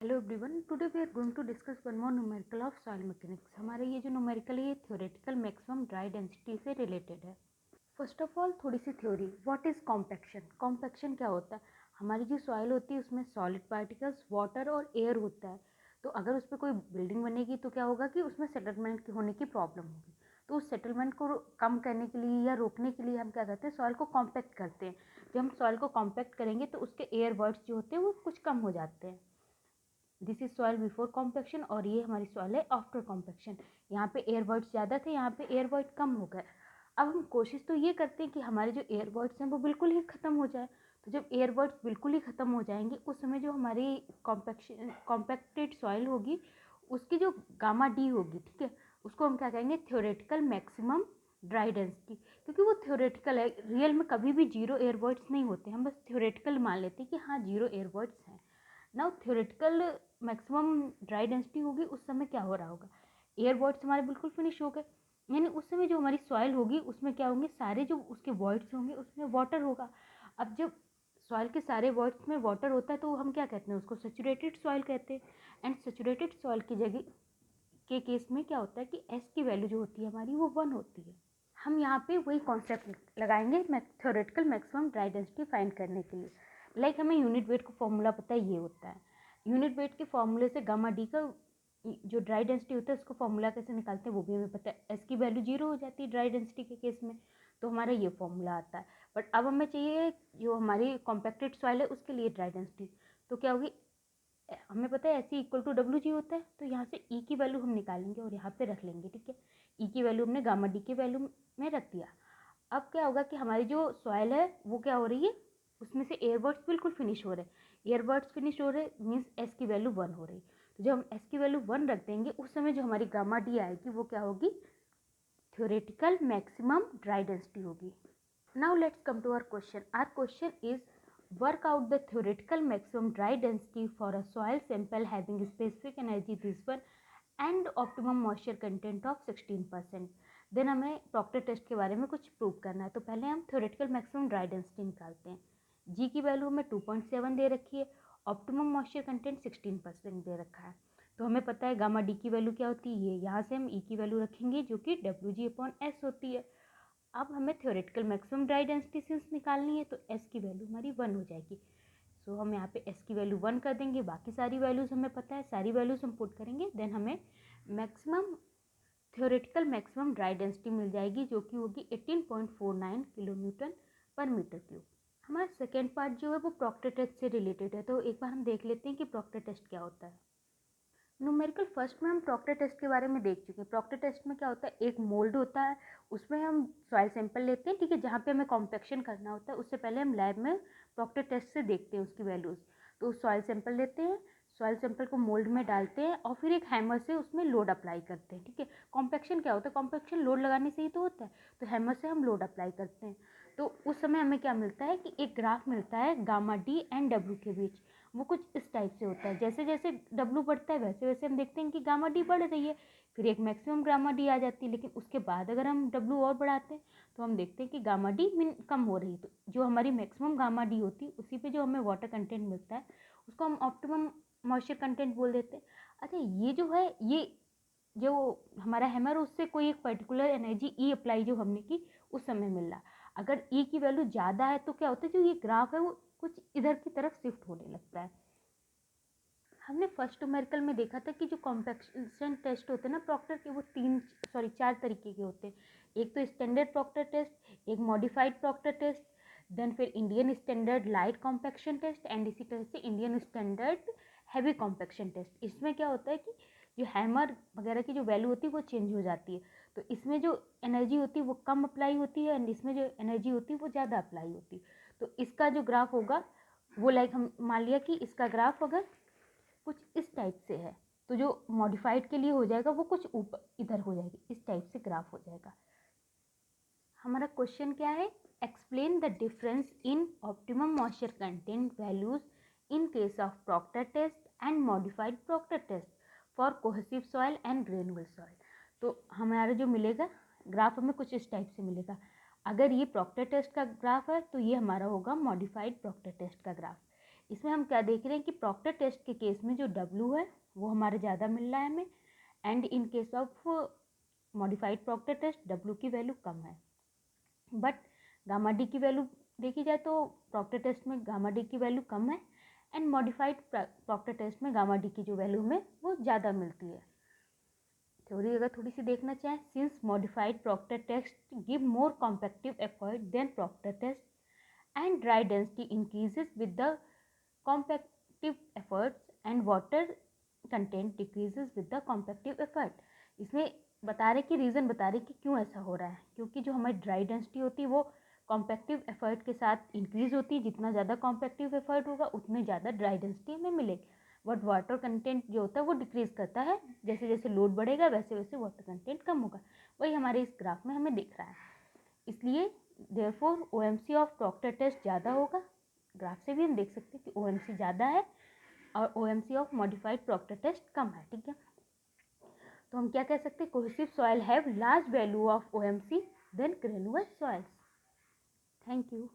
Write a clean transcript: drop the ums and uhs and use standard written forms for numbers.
Hello everyone, today we are going to discuss one more numerical of soil mechanics. हमारे ये जो numerical है ये थ्योरेटिकल मैक्सिमम ड्राई डेंसिटी से related है। फर्स्ट ऑफ ऑल थोड़ी सी theory, what is compaction. Compaction क्या होता है? हमारी जो सॉइल होती है उसमें सॉलिड पार्टिकल्स, वाटर और एयर होता है। तो अगर उस पर कोई बिल्डिंग बनेगी तो क्या होगा कि उसमें सेटलमेंट होने की प्रॉब्लम होगी। तो उस सेटलमेंट को कम करने के लिए या रोकने के लिए हम क्या करते हैं, सॉइल को कॉम्पैक्ट करते हैं। जब हम सॉइल को कॉम्पैक्ट करेंगे तो उसके एयर वर्ड्स जो होते हैं वो कुछ कम हो जाते हैं। This is soil before compaction और ये हमारी सॉइल है आफ्टर कॉम्पैक्शन। यहाँ पे एयर वर्ड्स ज़्यादा थे, यहाँ पे एयर वर्ड कम हो गए। अब हम कोशिश तो ये करते हैं कि हमारे जो एयर वर्ड्स हैं वो बिल्कुल ही ख़त्म हो जाए। तो जब एयर वर्ड्स बिल्कुल ही ख़त्म हो जाएंगे उस समय जो हमारी कॉम्पैक्टेड सॉइल होगी उसकी जो गामा डी होगी, ठीक है, उसको हम क्या कहेंगे, थ्योरेटिकल मैक्सिमम ड्राई डेंसिटी। क्योंकि वो थ्योरेटिकल है, रियल में कभी भी जीरो एयर वर्ड्स नहीं होते, हम बस थ्योरेटिकल मान लेते हैं कि हाँ जीरो एयर वर्ड्स हैं। Now theoretical maximum dry density होगी उस समय क्या हो रहा होगा, एयर वॉइड्स हमारे बिल्कुल फिनिश हो गए, यानी उस समय जो हमारी सॉइल होगी उसमें क्या होंगे, सारे जो उसके वॉइड्स होंगे उसमें वाटर होगा। अब जब सॉइल के सारे वॉइड्स में वाटर होता है तो हम क्या कहते हैं, उसको सेचुरेटेड सॉइल कहते हैं। एंड सेचुरेटेड सॉइल की जगह के केस में क्या होता है कि एस की वैल्यू जो होती है हमारी वो 1 होती है। हम यहाँ पे वही कॉन्सेप्ट लगाएंगे theoretical maximum dry density find करने के लिए। लाइक हमें यूनिट वेट का फॉर्मूला पता है, ये होता है यूनिट वेट के फॉर्मूले से गामा डी का जो ड्राई डेंसिटी होता है उसको फॉर्मूला कैसे निकालते हैं वो भी हमें पता है। एस की वैल्यू 0 हो जाती है ड्राई डेंसिटी के केस में, तो हमारा ये फॉर्मूला आता है। बट अब हमें चाहिए जो हमारी कॉम्पैक्टेड सॉइल है उसके लिए ड्राई डेंसिटी, तो क्या होगी, हमें पता है S equal to W G होता है। तो यहाँ से ई की वैल्यू हम निकालेंगे और यहाँ पे रख लेंगे, ठीक है। ई की वैल्यू हमने गामा डी की वैल्यू में रख दिया। अब क्या होगा कि हमारी जो सॉइल है वो क्या हो रही है, उसमें से एयरबर्ड्स बिल्कुल फिनिश हो रहे हैं। एयरबर्ड्स फिनिश हो रहे मीन्स एस की वैल्यू 1 हो रही। तो जब हम एस की वैल्यू 1 रख देंगे उस समय जो हमारी गामा डी आएगी वो क्या होगी, थ्योरेटिकल मैक्सिमम ड्राई डेंसिटी होगी। Now let's come to our question. Our question is, work out the theoretical maximum dry density for a soil sample having specific energy this one and optimum moisture content of 16%. Then हमें Procter test के बारे में कुछ prove करना है। तो पहले हम थ्योरेटिकल मैक्सिमम ड्राई डेंसिटी निकालते हैं। जी की वैल्यू हमें 2.7 दे रखी है, ऑप्टिमम मॉइस्चर कंटेंट 16% दे रखा है। तो हमें पता है गामा डी की वैल्यू क्या होती है, यहाँ से हम ई की वैल्यू रखेंगे जो कि डब्ल्यू जी अपॉन एस होती है। अब हमें theoretical maximum dry density since निकालनी है तो एस की वैल्यू हमारी 1 हो जाएगी। सो हम यहाँ पे एस की वैल्यू 1 कर देंगे, बाकी सारी वैल्यूज़ हमें पता है, सारी वैल्यूज़ हम पुट करेंगे, देन हमें maximum theoretical maximum dry density मिल जाएगी जो कि होगी 18.49 किलो न्यूटन पर मीटर क्यूब। हमारा सेकेंड पार्ट जो है वो प्रॉक्टर टेस्ट से रिलेटेड है। तो एक बार हम देख लेते हैं कि प्रॉक्टर टेस्ट क्या होता है। न्यूमेरिकल फर्स्ट में हम प्रॉक्टर टेस्ट के बारे में देख चुके हैं। प्रॉक्टर टेस्ट में क्या होता है, एक मोल्ड होता है, उसमें हम सॉइल सैंपल लेते हैं, ठीक है, जहाँ पे हमें कॉम्पैक्शन करना होता है उससे पहले हम लैब में प्रॉक्टर टेस्ट से देखते हैं उसकी वैल्यूज़। तो सॉइल सैंपल लेते हैं, सॉइल सैंपल को मोल्ड में डालते हैं और फिर एक हैमर से उसमें लोड अप्लाई करते हैं, ठीक है। कॉम्पैक्शन क्या होता है, कॉम्पैक्शन लोड लगाने से ही तो होता है, तो हैमर से हम लोड अप्लाई करते हैं। तो उस समय हमें क्या मिलता है कि एक ग्राफ मिलता है गामा डी एंड डब्ल्यू के बीच। वो कुछ इस टाइप से होता है, जैसे जैसे डब्ल्यू बढ़ता है वैसे वैसे हम देखते हैं कि गामा डी बढ़ रही है, फिर एक मैक्सिमम गामा डी आ जाती है। लेकिन उसके बाद अगर हम डब्ल्यू और बढ़ाते हैं तो हम देखते हैं कि गामा डी कम हो रही है। तो जो हमारी मैक्सिमम गामा डी होती है उसी पे जो हमें वाटर कंटेंट मिलता है उसको हम ऑप्टिमम मॉइस्चर कंटेंट बोल देते हैं। अच्छा, ये जो है, ये जो हमारा हैमर उससे कोई एक पर्टिकुलर एनर्जी ई अप्लाई जो हमने की उस समय मिल रहा। अगर ई की वैल्यू ज़्यादा है तो क्या होता है, जो ये ग्राफ है वो कुछ इधर की तरफ शिफ्ट होने लगता है। हमने फर्स्ट न्यूमेरिकल में देखा था कि जो कॉम्पैक्शन टेस्ट होते हैं ना प्रॉक्टर के, वो 4 तरीके के होते हैं। एक तो स्टैंडर्ड प्रॉक्टर टेस्ट, एक मॉडिफाइड प्रॉक्टर टेस्ट, देन फिर Indian standard light compaction test and इसी तरह से Indian standard heavy compaction test. इसमें क्या होता है कि जो हैमर वगैरह की जो वैल्यू होती है वो चेंज हो जाती है। तो इसमें जो एनर्जी होती है वो कम अप्लाई होती है एंड इसमें जो एनर्जी होती है वो ज़्यादा अप्लाई होती है। तो इसका जो ग्राफ होगा वो लाइक हम मान लिया कि इसका ग्राफ अगर कुछ इस टाइप से है तो जो मॉडिफाइड के लिए हो जाएगा वो कुछ ऊपर इधर हो जाएगी, इस टाइप से ग्राफ हो जाएगा। हमारा क्वेश्चन क्या है, explain the difference in optimum moisture content values in case of Proctor test and modified Proctor test for cohesive soil and granular soil. तो हमारा जो मिलेगा ग्राफ हमें कुछ इस टाइप से मिलेगा। अगर ये प्रॉक्टर टेस्ट का ग्राफ है तो ये हमारा होगा मॉडिफाइड प्रॉक्टर टेस्ट का ग्राफ। इसमें हम क्या देख रहे हैं कि प्रॉक्टर टेस्ट के केस में जो W है वो हमारे ज़्यादा मिल रहा है हमें, and in case of modified Proctor test W की वैल्यू कम है। बट गामा डी की वैल्यू देखी जाए तो प्रॉक्टर टेस्ट में गामा डी की वैल्यू कम है, एंड मॉडिफाइड प्रॉक्टर टेस्ट में गामा डी की जो वैल्यू हमें वो ज़्यादा मिलती है। थ्योरी अगर थोड़ी सी देखना चाहें, since modified Proctor test give more compactive effort than Proctor test and dry density increases with the compactive efforts and water content decreases with the compactive effort। इसमें बता रहे कि रीज़न बता रहे कि क्यों ऐसा हो रहा है, क्योंकि जो हमारी ड्राई डेंसिटी होती है वो कॉम्पैक्टिव एफर्ट के साथ इंक्रीज होती है। जितना ज़्यादा कॉम्पैक्टिव एफर्ट होगा उतनी ज़्यादा ड्राई डेंसिटी हमें मिलेगी। बट वाटर कंटेंट जो होता है वो डिक्रीज करता है, जैसे जैसे लोड बढ़ेगा वैसे वैसे वाटर कंटेंट कम होगा। वही हमारे इस ग्राफ में हमें दिख रहा है। इसलिए therefore OMC of Proctor test ज़्यादा होगा। ग्राफ से भी हम देख सकते हैं कि OMC ज़्यादा है और OMC of modified Proctor test कम है। ठीक है, तो हम क्या कह सकते हैं, cohesive soil have large value of OMC than granular soils. Thank you.